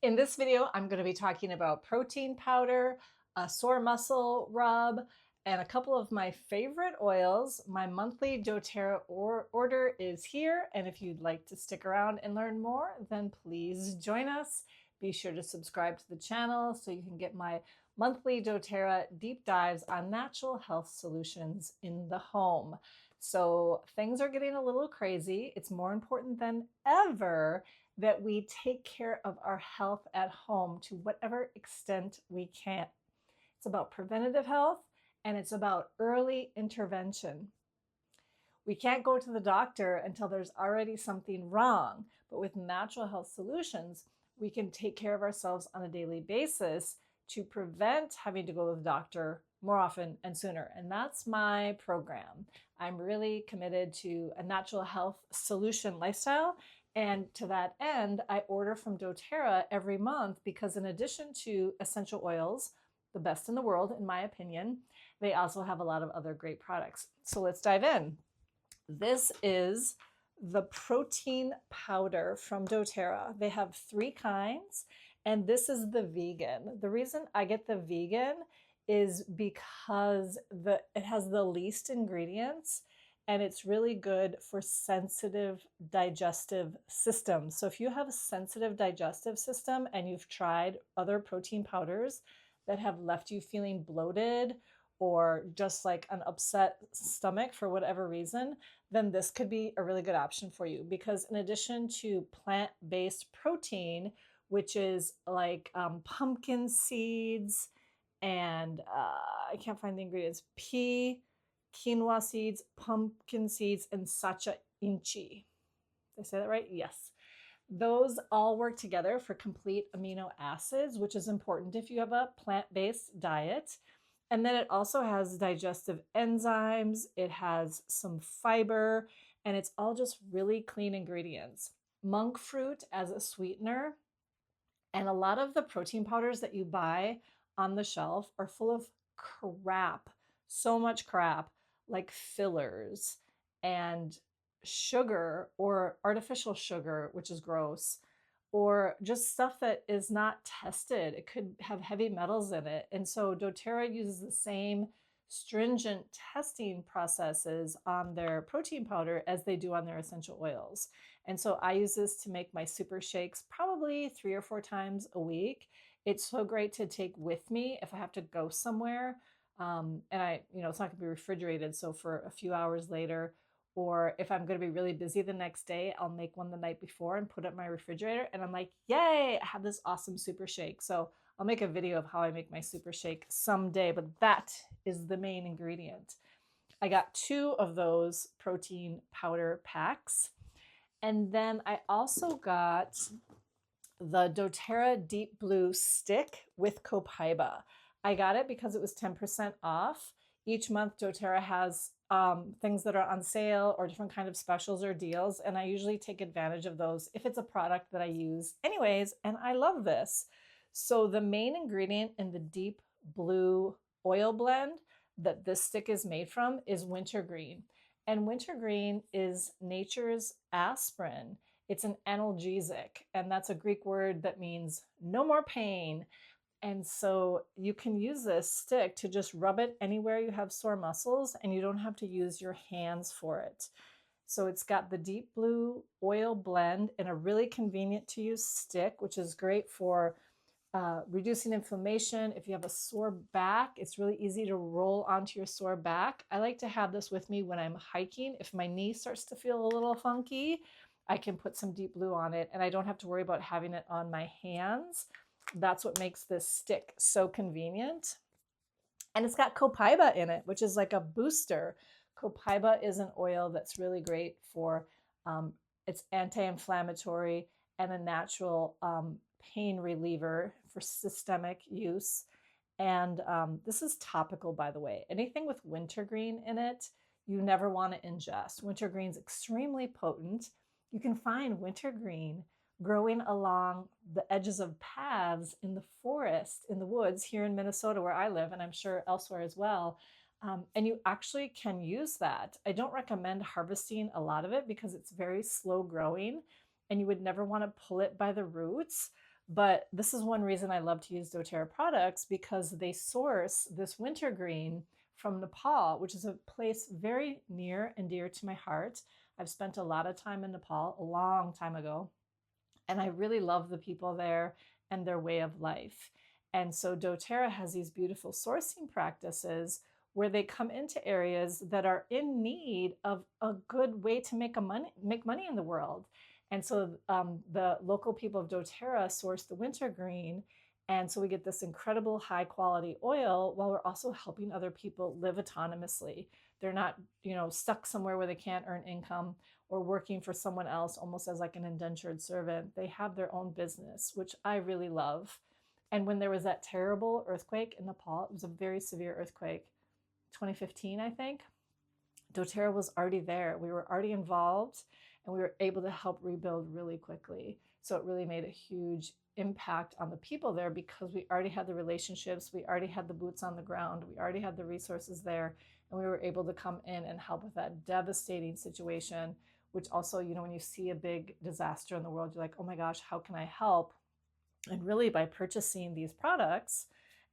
In this video, I'm going to be talking about protein powder, a sore muscle rub, and a couple of my favorite oils. My monthly doTERRA order is here, and if you'd like to stick around and learn more, then please join us. Be sure to subscribe to the channel so you can get my monthly doTERRA deep dives on natural health solutions in the home. So things are getting a little crazy. It's more important than ever that we take care of our health at home to whatever extent we can. It's about preventative health and it's about early intervention. We can't go to the doctor until there's already something wrong, but with natural health solutions, we can take care of ourselves on a daily basis to prevent having to go to the doctor more often and sooner. And that's my program. I'm really committed to a natural health solution lifestyle. And to that end, I order from doTERRA every month because in addition to essential oils, the best in the world, in my opinion, they also have a lot of other great products. So let's dive in. This is the protein powder from doTERRA. They have 3 kinds, and this is the vegan. The reason I get the vegan is because it has the least ingredients and it's really good for sensitive digestive systems. So if you have a sensitive digestive system and you've tried other protein powders that have left you feeling bloated or just like an upset stomach for whatever reason, then this could be a really good option for you because in addition to plant-based protein, which is like pumpkin seeds and I can't find the ingredients, pea, quinoa seeds, pumpkin seeds, and sacha inchi. Did I say that right? Yes. Those all work together for complete amino acids, which is important if you have a plant-based diet. And then it also has digestive enzymes, it has some fiber, and it's all just really clean ingredients. Monk fruit as a sweetener, and a lot of the protein powders that you buy on the shelf are full of crap, so much crap, like fillers and sugar or artificial sugar, which is gross, or just stuff that is not tested. It could have heavy metals in it. And so doTERRA uses the same stringent testing processes on their protein powder as they do on their essential oils. And so I use this to make my super shakes probably 3 or 4 times a week. It's so great to take with me if I have to go somewhere. And it's not gonna be refrigerated. So for a few hours later, or if I'm going to be really busy the next day, I'll make one the night before and put it in my refrigerator. And I'm like, yay, I have this awesome super shake. So I'll make a video of how I make my super shake someday, but that is the main ingredient. I got 2 of those protein powder packs. And then I also got the doTERRA Deep Blue stick with Copaiba. I got it because it was 10% off. Each month doTERRA has things that are on sale or different kind of specials or deals, and I usually take advantage of those if it's a product that I use anyways, and I love this. So the main ingredient in the Deep Blue oil blend that this stick is made from is wintergreen, and wintergreen is nature's aspirin. It's an analgesic, and that's a Greek word that means no more pain. And so you can use this stick to just rub it anywhere you have sore muscles and you don't have to use your hands for it. So it's got the Deep Blue oil blend in a really convenient to use stick, which is great for reducing inflammation. If you have a sore back, it's really easy to roll onto your sore back. I like to have this with me when I'm hiking. If my knee starts to feel a little funky, I can put some Deep Blue on it and I don't have to worry about having it on my hands. That's what makes this stick so convenient. And it's got Copaiba in it, which is like a booster. Copaiba is an oil that's really great for, it's anti-inflammatory and a natural pain reliever for systemic use. And this is topical, by the way. Anything with wintergreen in it, you never want to ingest. Wintergreen's extremely potent. You can find wintergreen growing along the edges of paths in the forest, in the woods here in Minnesota where I live, and I'm sure elsewhere as well. And you actually can use that. I don't recommend harvesting a lot of it because it's very slow growing and you would never want to pull it by the roots. But this is one reason I love to use doTERRA products, because they source this wintergreen from Nepal, which is a place very near and dear to my heart. I've spent a lot of time in Nepal a long time ago, and I really love the people there and their way of life. And so doTERRA has these beautiful sourcing practices where they come into areas that are in need of a good way to make money in the world. And so the local people of doTERRA source the wintergreen, and so we get this incredible high quality oil while we're also helping other people live autonomously. They're not, stuck somewhere where they can't earn income or working for someone else almost as like an indentured servant. They have their own business, which I really love. And when there was that terrible earthquake in Nepal, it was a very severe earthquake, 2015, I think, doTERRA was already there. We were already involved, and we were able to help rebuild really quickly. So it really made a huge impact on the people there because we already had the relationships, we already had the boots on the ground, we already had the resources there, and we were able to come in and help with that devastating situation, which also, when you see a big disaster in the world, you're like, oh my gosh, how can I help? And really, by purchasing these products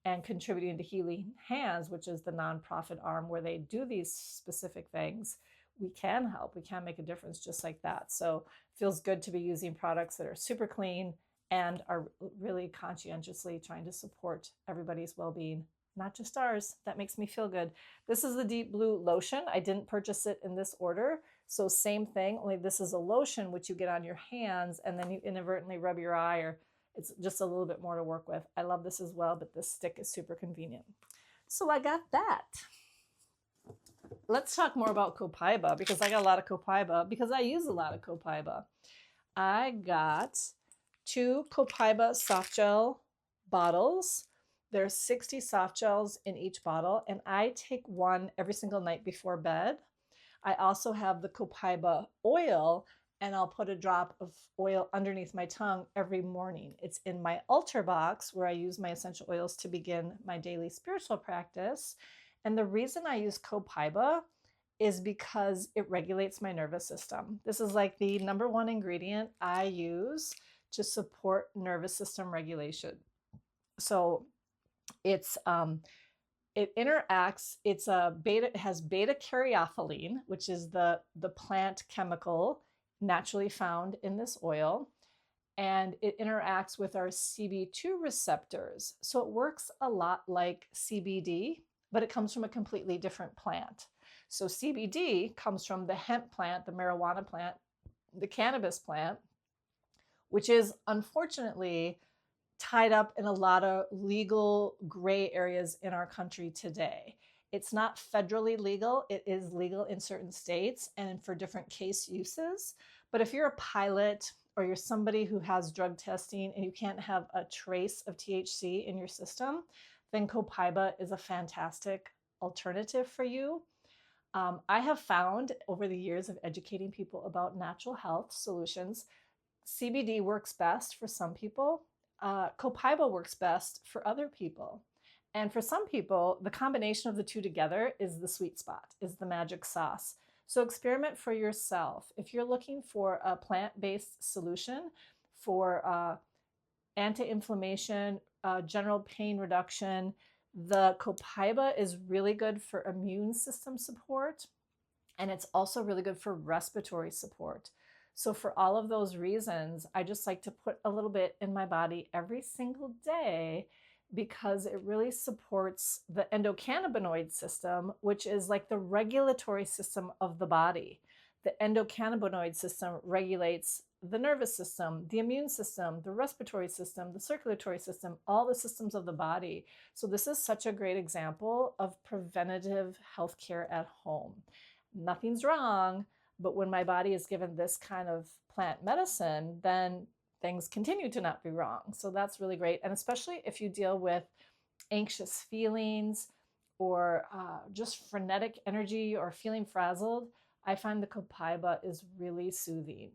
and contributing to Healing Hands, which is the nonprofit arm where they do these specific things, we can help. We can make a difference just like that. So it feels good to be using products that are super clean and are really conscientiously trying to support everybody's well-being, not just ours. That makes me feel good. This is the Deep Blue lotion. I didn't purchase it in this order. So same thing, only this is a lotion which you get on your hands and then you inadvertently rub your eye, or it's just a little bit more to work with. I love this as well, but this stick is super convenient. So I got that. Let's talk more about Copaiba, because I got a lot of Copaiba because I use a lot of Copaiba. I got 2 Copaiba soft gel bottles. There's 60 soft gels in each bottle, and I take one every single night before bed. I also have the Copaiba oil, and I'll put a drop of oil underneath my tongue every morning. It's in my altar box where I use my essential oils to begin my daily spiritual practice. And the reason I use Copaiba is because it regulates my nervous system. This is like the number one ingredient I use to support nervous system regulation. So it's it interacts, it has beta caryophyllene, which is the plant chemical naturally found in this oil, and it interacts with our CB2 receptors. So it works a lot like CBD, but it comes from a completely different plant. So CBD comes from the hemp plant, the marijuana plant, the cannabis plant, which is unfortunately tied up in a lot of legal gray areas in our country today. It's not federally legal. It is legal in certain states and for different case uses. But if you're a pilot or you're somebody who has drug testing and you can't have a trace of THC in your system, then Copaiba is a fantastic alternative for you. I have found over the years of educating people about natural health solutions, CBD works best for some people. Copaiba works best for other people. And for some people, the combination of the two together is the sweet spot, is the magic sauce. So experiment for yourself. If you're looking for a plant-based solution for anti-inflammation, general pain reduction, the Copaiba is really good for immune system support, and it's also really good for respiratory support. So for all of those reasons, I just like to put a little bit in my body every single day because it really supports the endocannabinoid system, which is like the regulatory system of the body. The endocannabinoid system regulates the nervous system, the immune system, the respiratory system, the circulatory system, all the systems of the body. So this is such a great example of preventative healthcare at home. Nothing's wrong, but when my body is given this kind of plant medicine, then things continue to not be wrong. So that's really great. And especially if you deal with anxious feelings or just frenetic energy or feeling frazzled, I find the Copaiba is really soothing.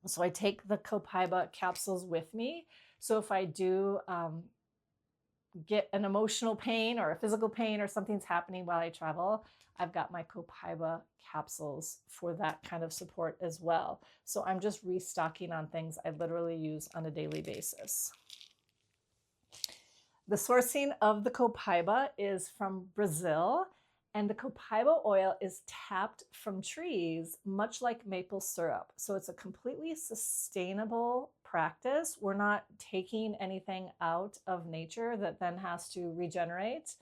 So I take the Copaiba capsules with me. So if I do get an emotional pain or a physical pain or something's happening while I travel, I've got my Copaiba capsules for that kind of support as well. So I'm just restocking on things I literally use on a daily basis. The sourcing of the Copaiba is from Brazil, and the Copaiba oil is tapped from trees, much like maple syrup. So it's a completely sustainable practice. We're not taking anything out of nature that then has to regenerate.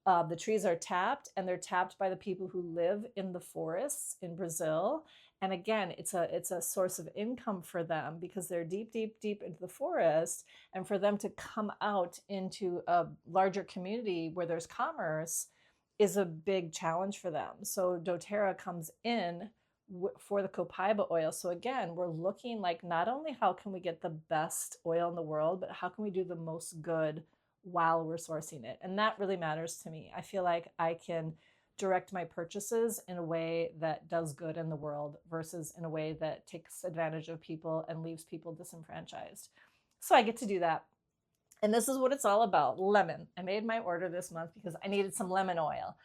The trees are tapped, and they're tapped by the people who live in the forests in Brazil. And again, it's a source of income for them because they're deep, deep, deep into the forest. And for them to come out into a larger community where there's commerce is a big challenge for them. So doTERRA comes in for the Copaiba oil. So again, we're looking like not only how can we get the best oil in the world, but how can we do the most good while we're sourcing it. And that really matters to me. I feel like I can direct my purchases in a way that does good in the world versus in a way that takes advantage of people and leaves people disenfranchised. So I get to do that. And this is what it's all about. Lemon. I made my order this month because I needed some lemon oil.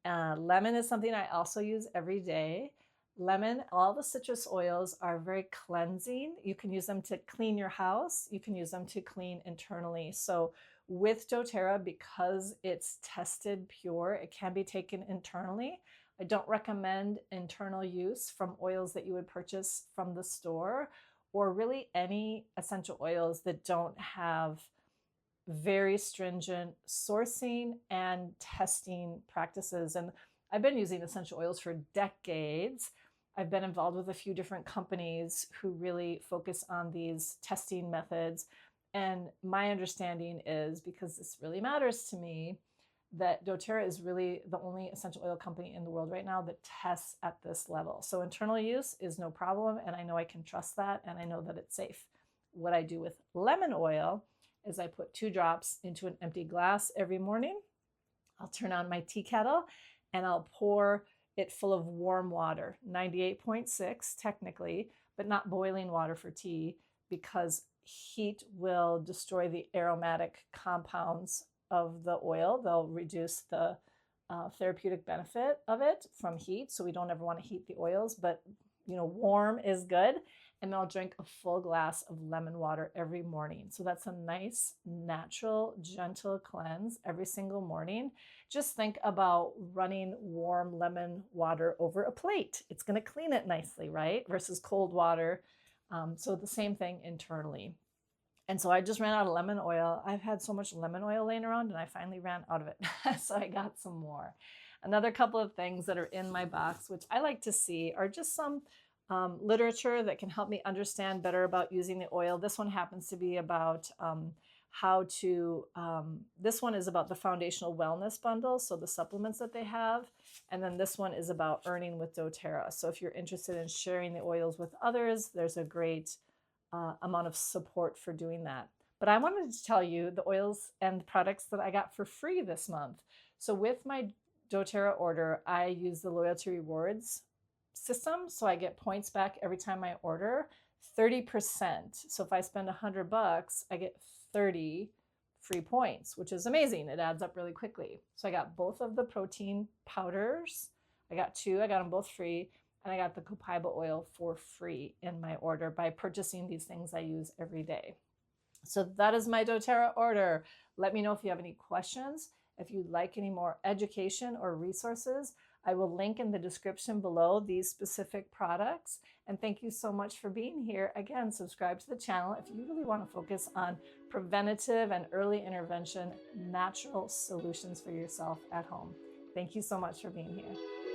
Lemon is something I also use every day. Lemon, all the citrus oils are very cleansing. You can use them to clean your house. You can use them to clean internally. So with doTERRA, because it's tested pure, it can be taken internally. I don't recommend internal use from oils that you would purchase from the store, or really any essential oils that don't have very stringent sourcing and testing practices. And I've been using essential oils for decades. I've been involved with a few different companies who really focus on these testing methods. And my understanding is, because this really matters to me, that doTERRA is really the only essential oil company in the world right now that tests at this level. So internal use is no problem, and I know I can trust that, and I know that it's safe. What I do with lemon oil is I put 2 drops into an empty glass every morning. I'll turn on my tea kettle and I'll pour it full of warm water, 98.6 technically, but not boiling water for tea, because heat will destroy the aromatic compounds of the oil. They'll reduce the therapeutic benefit of it from heat. So we don't ever want to heat the oils, but warm is good. And then I'll drink a full glass of lemon water every morning. So that's a nice, natural, gentle cleanse every single morning. Just think about running warm lemon water over a plate. It's going to clean it nicely, right? Versus cold water. So the same thing internally. And so I just ran out of lemon oil. I've had so much lemon oil laying around, and I finally ran out of it. So I got some more. Another couple of things that are in my box, which I like to see, are just some literature that can help me understand better about using the oil. This one happens to be about this one is about the foundational wellness bundle, so the supplements that they have. And then this one is about earning with doTERRA. So if you're interested in sharing the oils with others, there's a great amount of support for doing that. But I wanted to tell you the oils and products that I got for free this month. So with my doTERRA order, I use the loyalty rewards system. So I get points back every time I order, 30%. So if I spend $100, I get 30 free points, which is amazing. It adds up really quickly. So I got both of the protein powders. I got 2, I got them both free. And I got the Copaiba oil for free in my order by purchasing these things I use every day. So that is my doTERRA order. Let me know if you have any questions. If you'd like any more education or resources, I will link in the description below these specific products. And thank you so much for being here. Again, subscribe to the channel if you really want to focus on preventative and early intervention, natural solutions for yourself at home. Thank you so much for being here.